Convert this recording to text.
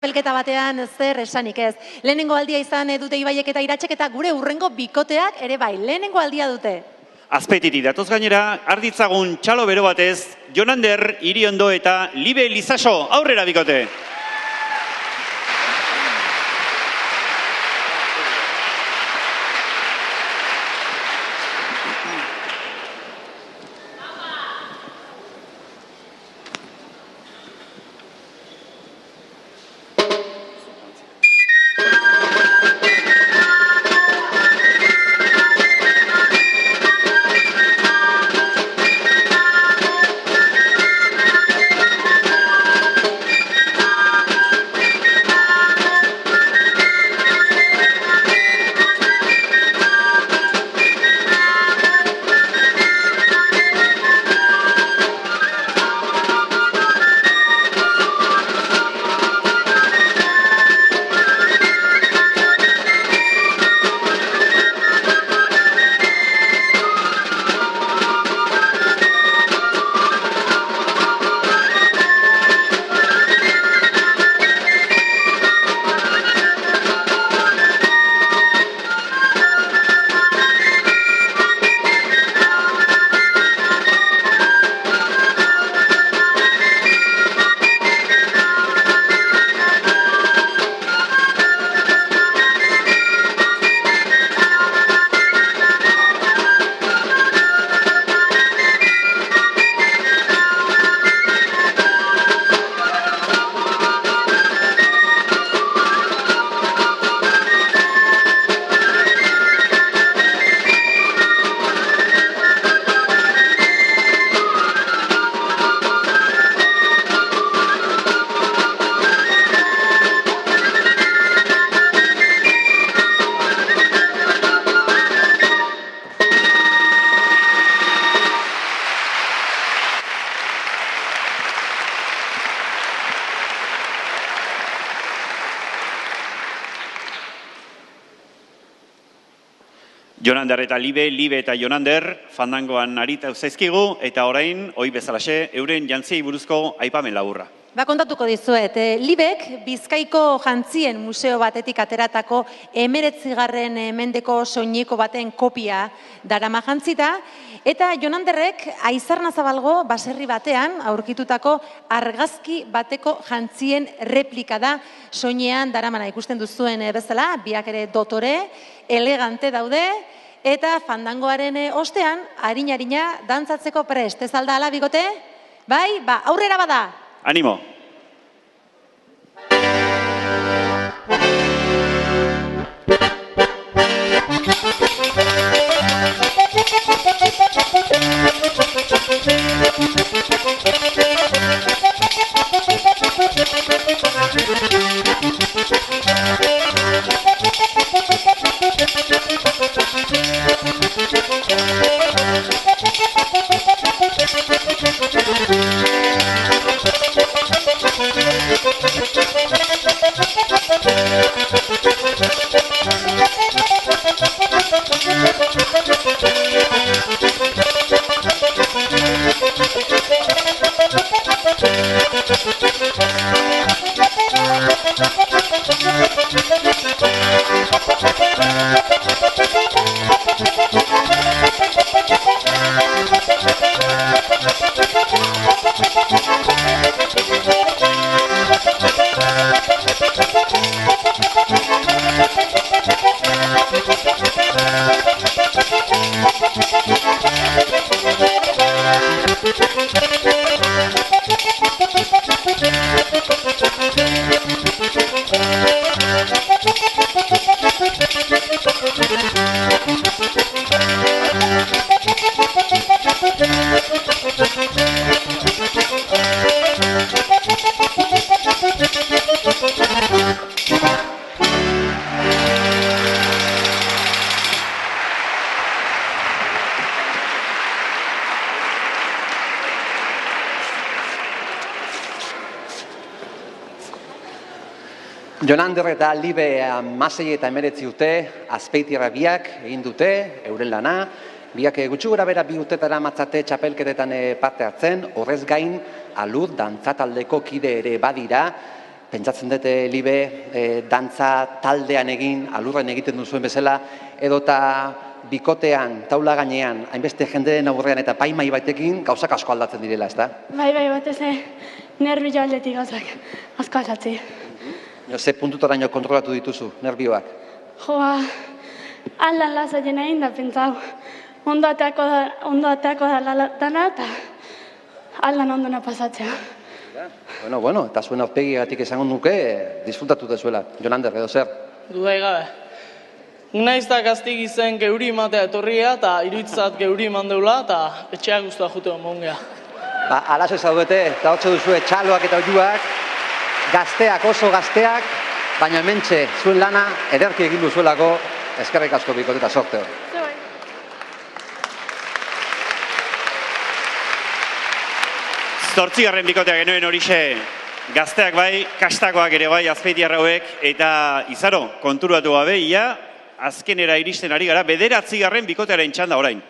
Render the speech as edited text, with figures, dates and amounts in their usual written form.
Txapelketa batean zer esanik ez. Lehenengo aldia izan dute Ibaiek eta Iratsek eta gure hurrengo bikoteak ere bai. Lehenengo aldia dute. Azpeititik datoz gainera, arditzagun txalo bero batez, Jonander, Iriondo eta Libe Lizaso aurrera bikote. Jonander eta Libe eta Jonander fandangoan arita zaizkigu eta orain, oi bezalaxe, euren jantziei buruzko aipamen laburra. Kontatuko dizuet, Libek Bizkaiko Jantzien Museo batetik ateratako 19. mendeko soineko baten kopia darama jantzita, eta Jonanderrek Aizarnazabalgo baserri batean aurkitutako argazki bateko jantzien replika da soinean daramana ikusten duzuen bezala, biak ere dotore, elegante daude, eta fandangoaren ostean, harina dantzatzeko prest. Ez alda ala bigote? Bai, aurrera bada! Animo! Jonander eta Libe 16 urte, Azpeitirra biak egin dute, euren lana, biak gutxi gora bera 2 urtetara matzate txapelketetan parte hartzen, horrez gain alur dantzataldeko kide ere badira, pentsatzen dute libe, dantza taldean egin, alurren egiten duzuen bezala, edota bikotean, taula gainean, hainbeste jendeen aurrean eta paimai batekin gauzak asko aldatzen direla, ezta? Bai, batez nervio aldetik gauzak asko aldatzi. Ze puntutaraino kontrolatu dituzu, nervioak? Joa, aldan lasaien egin da pentsau. Ondo ateako da dana eta aldan ondona pasatzea. Bueno, eta zuen aurpegiagatik esango nuke, disfrutatu dezuela. Jonander, edo zer? Dudai gabe. Unaiz da gaztik izen geuri matea etorria eta iruitzat geuri mandeula eta etxeak guztua jute omongea. Alazo zaudete, eta hortze duzue txaloak eta oiuak, gazteak, oso gazteak, baina hementxe zuen lana ederki egin duzuelako, eskerrik asko bikote eta sorte hori. Zortzigarren bikotea genuen horixe, gazteak bai, kastakoak ere bai, Azpeitiarra hauek, eta izaro, konturatu gabe, azkenera iristen ari gara, 9. bikotearen txanda orain.